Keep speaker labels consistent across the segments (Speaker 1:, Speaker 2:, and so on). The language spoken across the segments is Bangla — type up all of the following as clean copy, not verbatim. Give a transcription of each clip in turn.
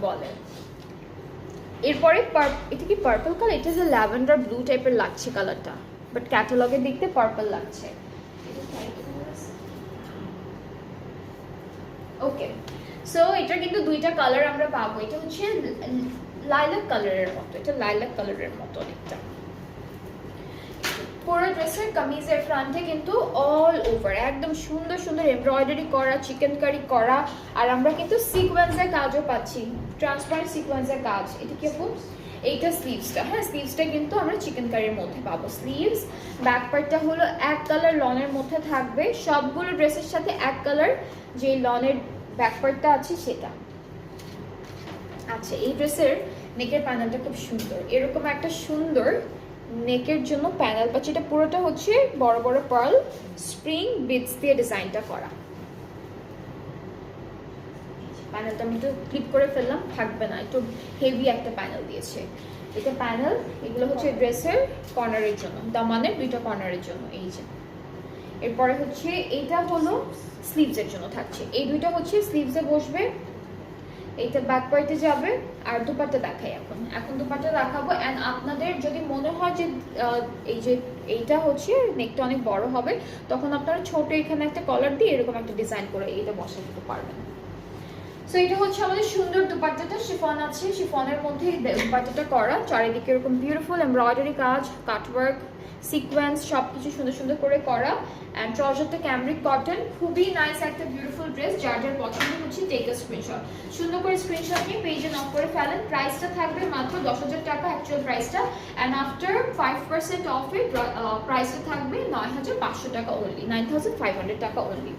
Speaker 1: বলে। এরপরে এটা কি পার্পল কালার, এটা যে ল্যাভেন্ডার ব্লু টাইপের লাগছে কালারটা, বাট ক্যাটালগে দেখতে পার্পল লাগছে। ওকে, সো এটা কিন্তু দুইটা কালার আমরা পাবো। এটা হচ্ছে লাইলাক কালারের মতো, এটা লাইলাক কালারের মতো অনেকটা। পুরো ড্রেসের কামিজের ফ্রন্টে কিন্তু অল ওভার একদম সুন্দর সুন্দর এমব্রয়ডারি করা, চিকেন কারি করা, আর আমরা কিন্তু সিকোয়েন্সের কাজও পাচ্ছি, ট্রান্সপারেন্ট সিকোয়েন্সের কাজ। এটা কি আপু? এইটা স্লিভসটা, হ্যাঁ স্লিভসটা কিন্তু আমরা চিকেন কারির মধ্যে পাবো। স্লিভস ব্যাক পার্টটা হলো এক কালার লনের মধ্যে থাকবে, সবগুলো ড্রেসের সাথে এক কালার যে লনের ব্যাক পার্টটা আছে সেটা। আচ্ছা, এই ড্রেসের নেকের প্যানেলটা খুব সুন্দর, এরকম একটা সুন্দর নেকের জন্য প্যানেল পাচ্ছি। এটা পুরোটা হচ্ছে বড় বড় পার্ল স্প্রিং বিটস দিয়ে ডিজাইনটা করা। প্যানেলটা আমি একটু ক্লিপ করে ফেললাম, থাকবে না, একটু হেভি একটা প্যানেল দিয়েছে। এটা প্যানেল, এগুলো হচ্ছে ড্রেসের কর্নারের জন্য, দামানের দুইটা কর্নারের জন্য। এই যে এরপরে হচ্ছে এইটা হলো স্লিভসের জন্য থাকছে, এই দুইটা হচ্ছে স্লিভসে বসবে, এইটা ব্যাক পার্টে যাবে। আর দুপাট্টা দেখাই এখন দুপাট্টা দেখাবো। অ্যান্ড আপনাদের যদি মনে হয় যে এই যে এইটা হচ্ছে নেকটা অনেক বড় হবে, তখন আপনারা ছোট এখানে একটা কলার দিয়ে এরকম একটা ডিজাইন করে এইটা বসা দিতে পারবেন। সো এটা হচ্ছে আমাদের সুন্দর দুপাট্টাটা, শিফন আছে, শিফনের মধ্যে দুপাট্টাটা করা, চারিদিকে এরকম বিউটিফুল এমব্রয়ডারি কাজ, কাটওয়ার্ক, সিকোয়েন্স সবকিছু সুন্দর সুন্দর করে করা। অ্যান্ড ট্রাউজারটা ক্যামব্রিক কটন, খুবই নাইস একটা বিউটিফুল ড্রেস। যার যার পছন্দ হচ্ছে টেক আ স্ক্রিনশট, সুন্দর করে স্ক্রিনশট নিয়ে পেজে নক করে ফেলেন। প্রাইসটা থাকবে মাত্র 10,000 টাকা অ্যাকচুয়াল প্রাইসটা, অ্যান্ড আফটার 5% অফে প্রাইসটা থাকবে 9,500 টাকা অনলি, 9,500 টাকা অনলি।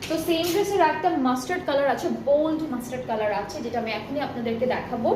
Speaker 1: তো সেম ড্রেসের একটা মাস্টার্ড কালার আছে, বোল্ড মাস্টার্ড কালার আছে, যেটা আমি এখনই আপনাদেরকে দেখাবো।